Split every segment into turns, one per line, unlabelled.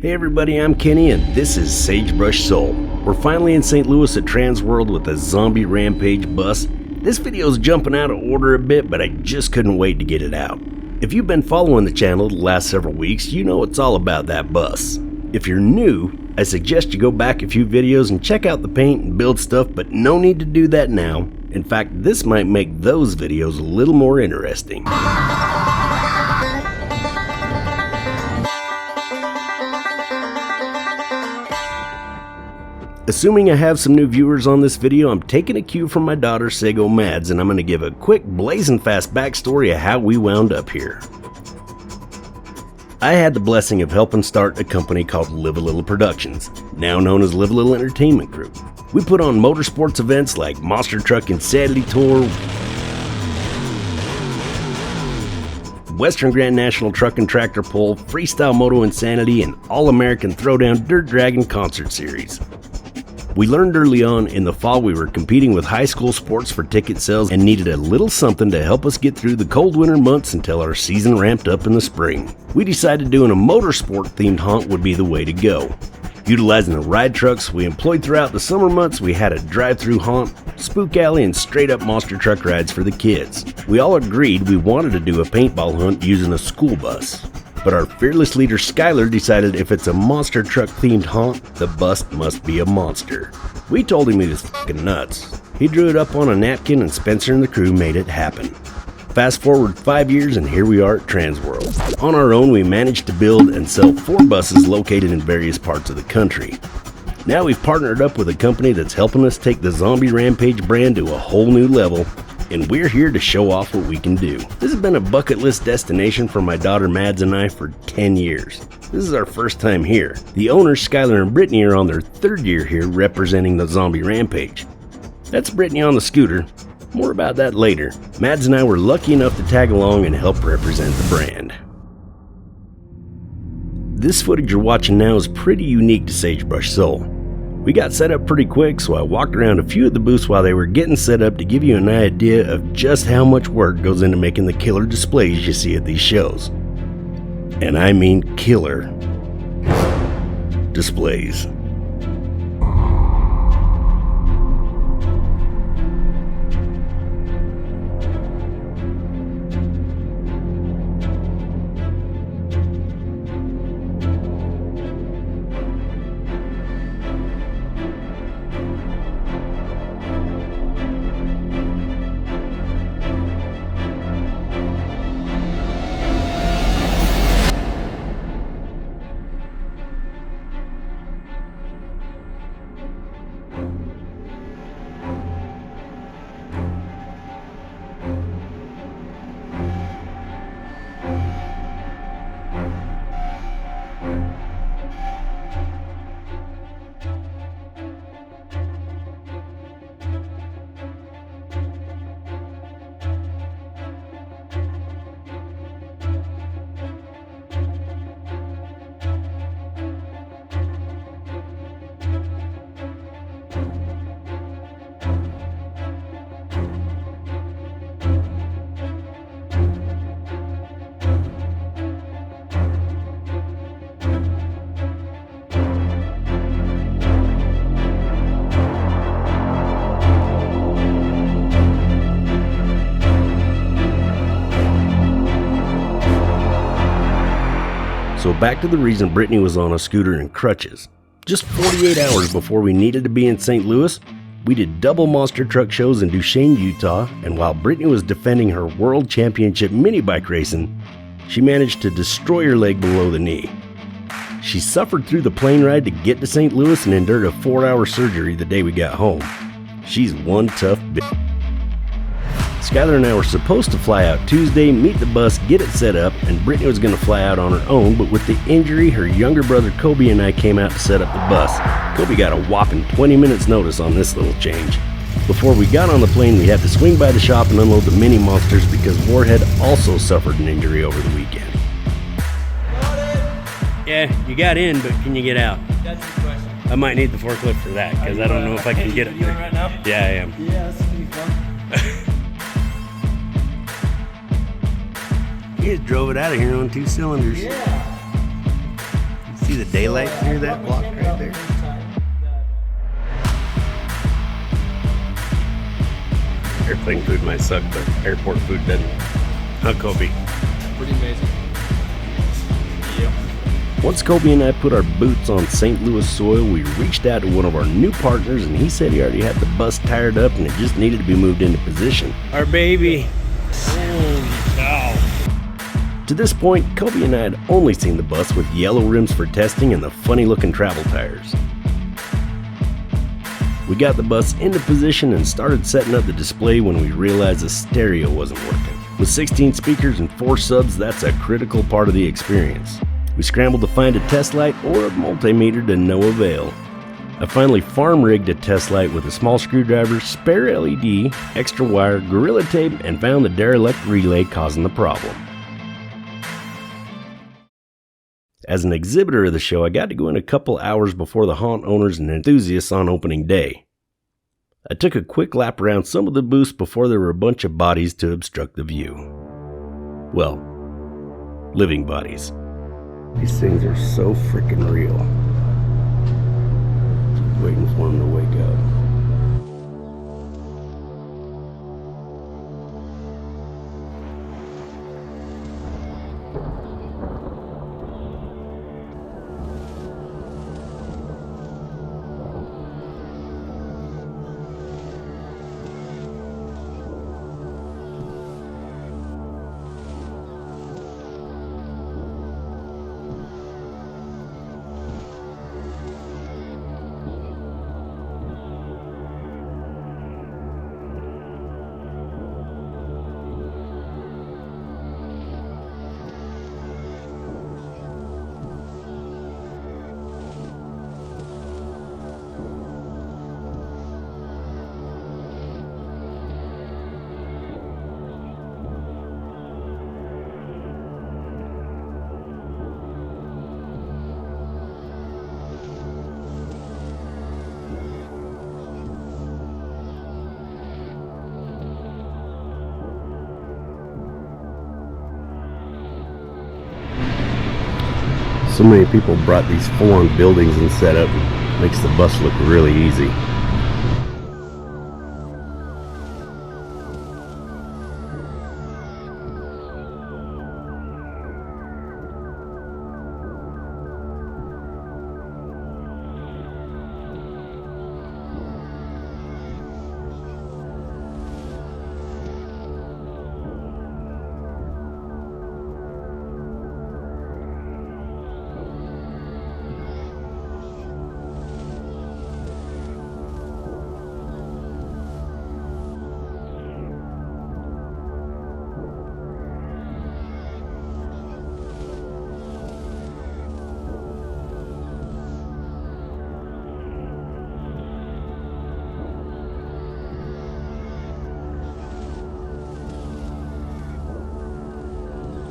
Hey everybody, I'm Kenny and this is Sagebrush Soul. We're finally in St. Louis at TransWorld with the Zombie Rampage Bus. This video's jumping out of order a bit, but I just couldn't wait to get it out. If you've been following the channel the last several weeks, you know it's all about that bus. If you're new, I suggest you go back a few videos and check out the paint and build stuff, but no need to do that now. In fact, this might make those videos a little more interesting. Assuming I have some new viewers on this video, I'm taking a cue from my daughter Sago Mads, and I'm going to give a quick blazing fast backstory of how we wound up here. I had the blessing of helping start a company called Live a Little Productions, now known as Live a Little Entertainment Group. We put on motorsports events like Monster Truck Insanity Tour, Western Grand National Truck and Tractor Pull, Freestyle Moto Insanity, and All-American Throwdown Dirt Dragon Concert Series. We learned early on in the fall we were competing with high school sports for ticket sales and needed a little something to help us get through the cold winter months until our season ramped up in the spring. We decided doing a motorsport themed haunt would be the way to go. Utilizing the ride trucks we employed throughout the summer months, we had a drive-through haunt, spook alley, and straight-up monster truck rides for the kids. We all agreed we wanted to do a paintball hunt using a school bus. But our fearless leader Skylar decided if it's a monster truck themed haunt, the bus must be a monster. We told him he was fucking nuts. He drew it up on a napkin and Spencer and the crew made it happen. Fast forward 5 years and here we are at TransWorld. On our own we managed to build and sell 4 buses located in various parts of the country. Now we've partnered up with a company that's helping us take the Zombie Rampage brand to a whole new level, and we're here to show off what we can do. This has been a bucket list destination for my daughter Mads and I for 10 years. This is our first time here. The owners, Skylar and Brittany, are on their 3rd year here representing the Zombie Rampage. That's Brittany on the scooter. More about that later. Mads and I were lucky enough to tag along and help represent the brand. This footage you're watching now is pretty unique to Sagebrush Soul. We got set up pretty quick, so I walked around a few of the booths while they were getting set up to give you an idea of just how much work goes into making the killer displays you see at these shows. And I mean killer displays. So back to the reason Brittany was on a scooter and crutches. Just 48 hours before we needed to be in St. Louis, we did double monster truck shows in Duchesne, Utah, and while Brittany was defending her world championship mini bike racing, she managed to destroy her leg below the knee. She suffered through the plane ride to get to St. Louis and endured a 4-hour surgery the day we got home. She's one tough bitch. Skylar and I were supposed to fly out Tuesday, meet the bus, get it set up, and Brittany was going to fly out on her own, but with the injury, her younger brother Kobe and I came out to set up the bus. Kobe got a whopping 20 minutes notice on this little change. Before we got on the plane, we had to swing by the shop and unload the mini monsters because Warhead also suffered an injury over the weekend. Yeah, you got in, but can you get out? That's the question. I might need the forklift for that because I don't know if I can get it there. Right now? Yeah, I am. Yeah, that's gonna be fun. You just drove it out of here on 2 cylinders. Yeah. Let's see see the daylight through that block right there? Airplane food might suck, but airport food doesn't. Huh, Kobe?
Pretty amazing. Yep.
Once Kobe and I put our boots on St. Louis soil, we reached out to one of our new partners, and he said he already had the bus tired up and it just needed to be moved into position. Our baby.
Holy cow.
To this point, Kobe and I had only seen the bus with yellow rims for testing and the funny-looking travel tires. We got the bus into position and started setting up the display when we realized the stereo wasn't working. With 16 speakers and 4 subs, that's a critical part of the experience. We scrambled to find a test light or a multimeter to no avail. I finally farm-rigged a test light with a small screwdriver, spare LED, extra wire, Gorilla Tape, and found the derelict relay causing the problem. As an exhibitor of the show, I got to go in a couple hours before the haunt owners and enthusiasts on opening day. I took a quick lap around some of the booths before there were a bunch of bodies to obstruct the view. Well, living bodies. These things are so freaking real. Waiting for them to wake up. So many people brought these full-on buildings and set up. Makes the bus look really easy.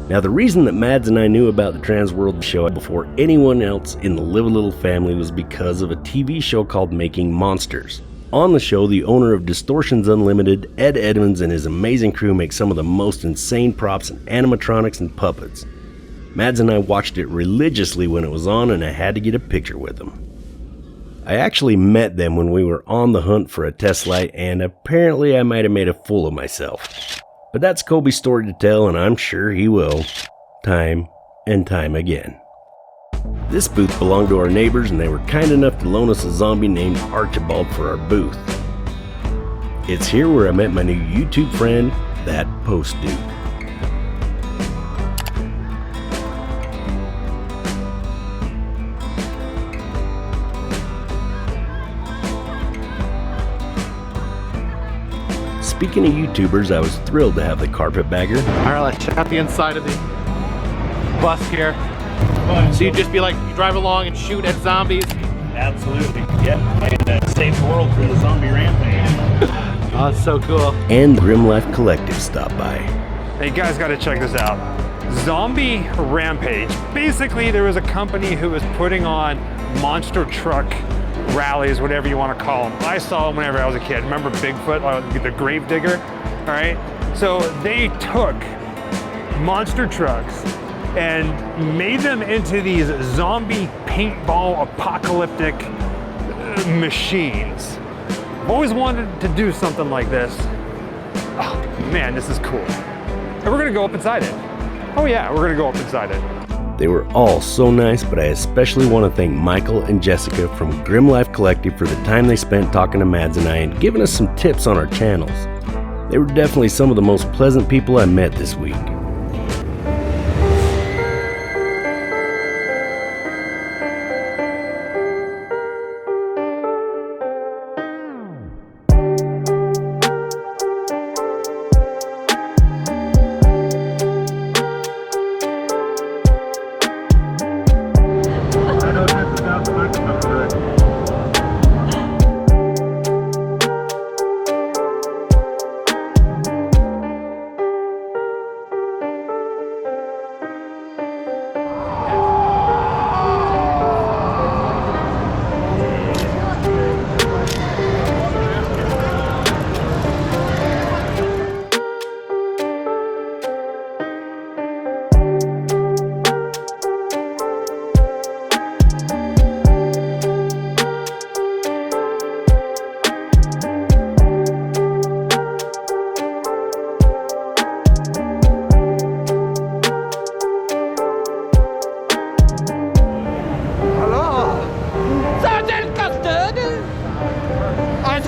Now, the reason that Mads and I knew about the TransWorld show before anyone else in the Live a Little family was because of a TV show called Making Monsters. On the show, the owner of Distortions Unlimited, Ed Edmonds, and his amazing crew make some of the most insane props and animatronics and puppets. Mads and I watched it religiously when it was on, and I had to get a picture with them. I actually met them when we were on the hunt for a test light, and apparently I might have made a fool of myself. But that's Kobe's story to tell, and I'm sure he will, time and time again. This booth belonged to our neighbors, and they were kind enough to loan us a zombie named Archibald for our booth. It's here where I met my new YouTube friend, That Post Dude. Speaking of YouTubers, I was thrilled to have the carpetbagger.
Alright, let's check out the inside of the bus here. So you just be like, you drive along and shoot at zombies.
Absolutely. Yep. And save the world for the Zombie Rampage.
Oh, it's so cool.
And Grim Life Collective stopped by.
Hey, you guys gotta check this out. Zombie Rampage. Basically, there was a company who was putting on monster truck rallies, whatever you want to call them. I saw them whenever I was a kid. Remember Bigfoot, the grave digger? All right. So they took monster trucks and made them into these zombie paintball apocalyptic machines. I've always wanted to do something like this. Oh man, this is cool. And we're gonna go up inside it. Oh yeah, we're gonna go up inside it.
They were all so nice, but I especially want to thank Michael and Jessica from Grim Life Collective for the time they spent talking to Mads and I and giving us some tips on our channels. They were definitely some of the most pleasant people I met this week.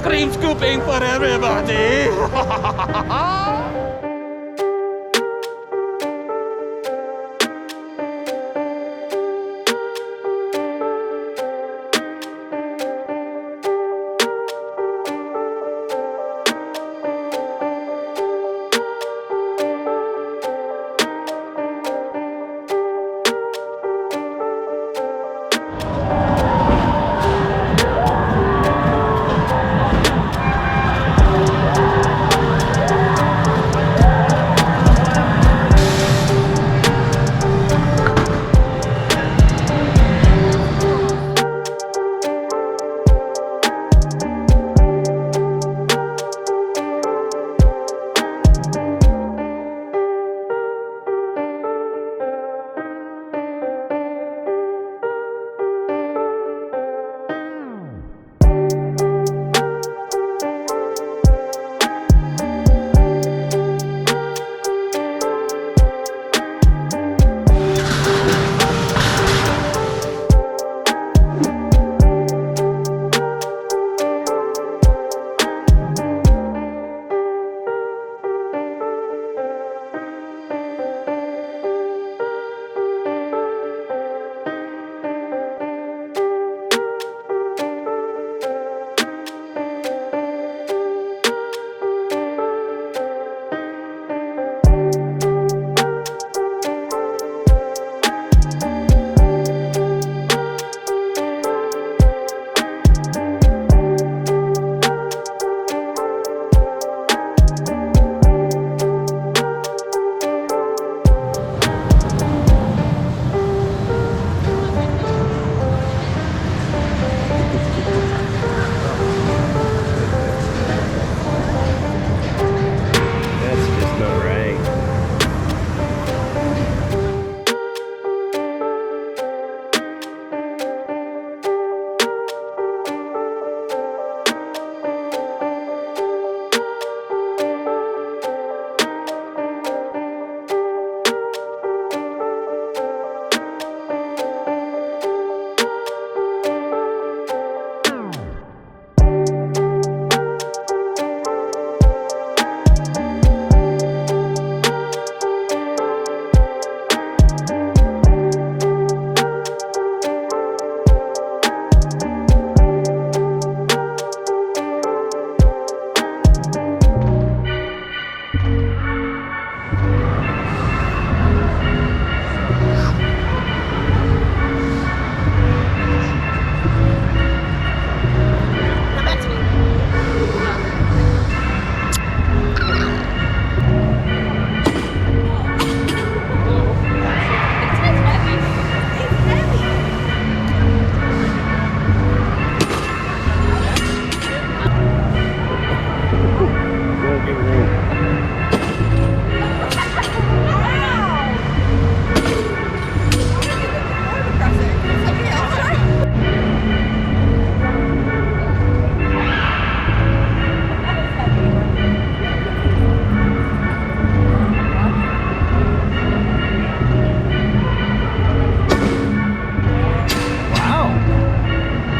Cream scooping for everybody.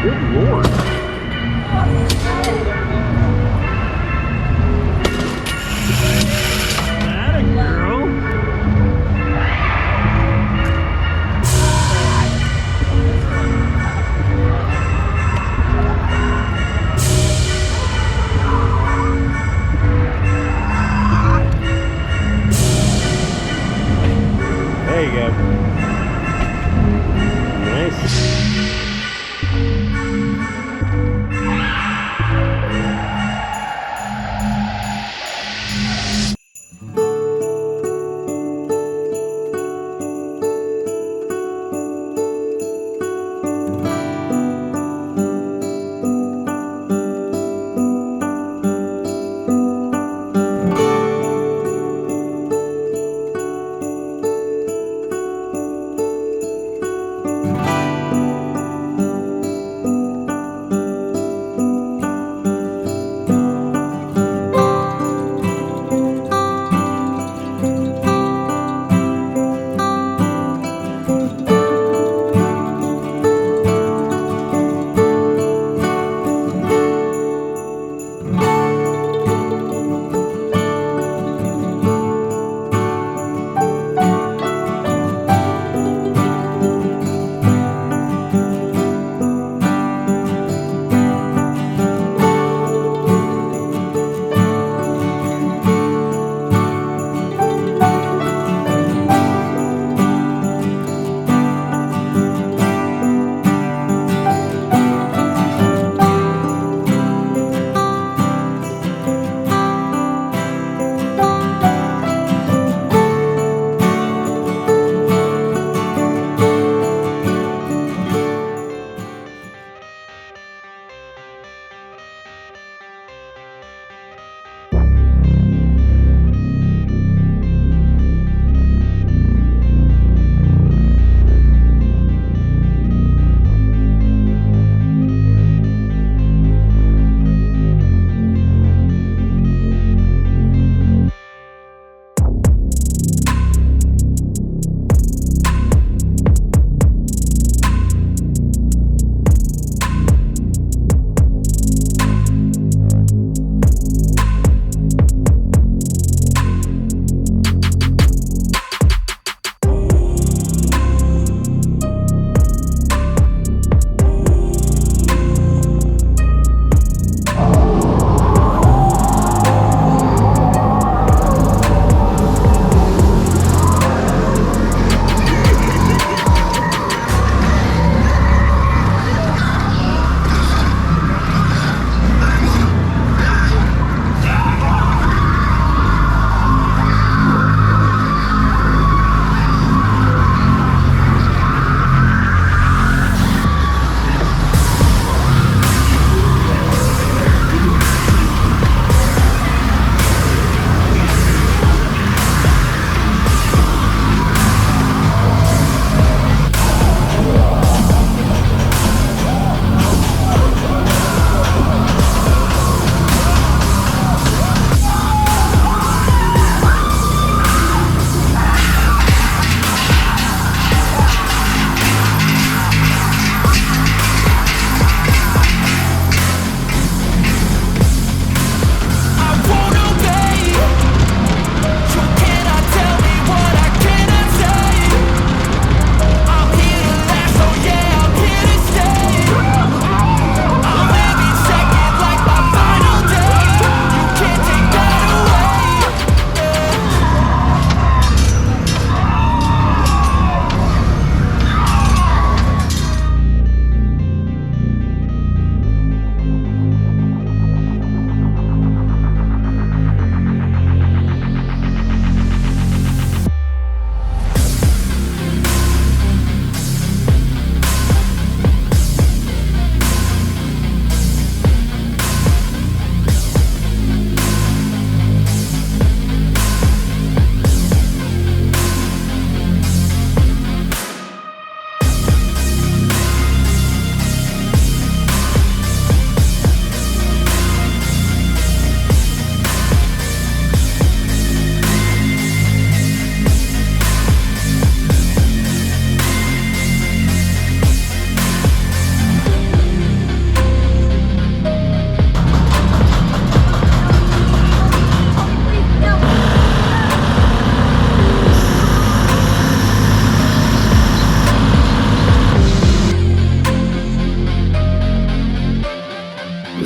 Good lord. Atta girl. There you go. Nice.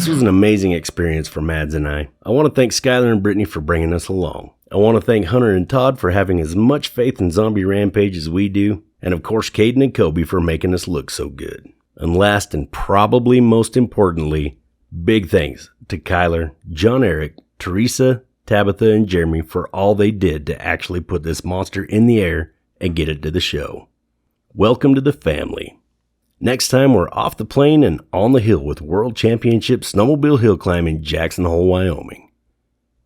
This was an amazing experience for Mads and I. I want to thank Skylar and Brittany for bringing us along. I want to thank Hunter and Todd for having as much faith in Zombie Rampage as we do. And of course, Caden and Kobe for making us look so good. And last and probably most importantly, big thanks to Kyler, John Eric, Teresa, Tabitha, and Jeremy for all they did to actually put this monster in the air and get it to the show. Welcome to the family. Next time, we're off the plane and on the hill with World Championship Snowmobile Hill Climb in Jackson Hole, Wyoming.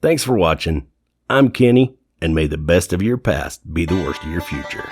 Thanks for watching. I'm Kenny, and may the best of your past be the worst of your future.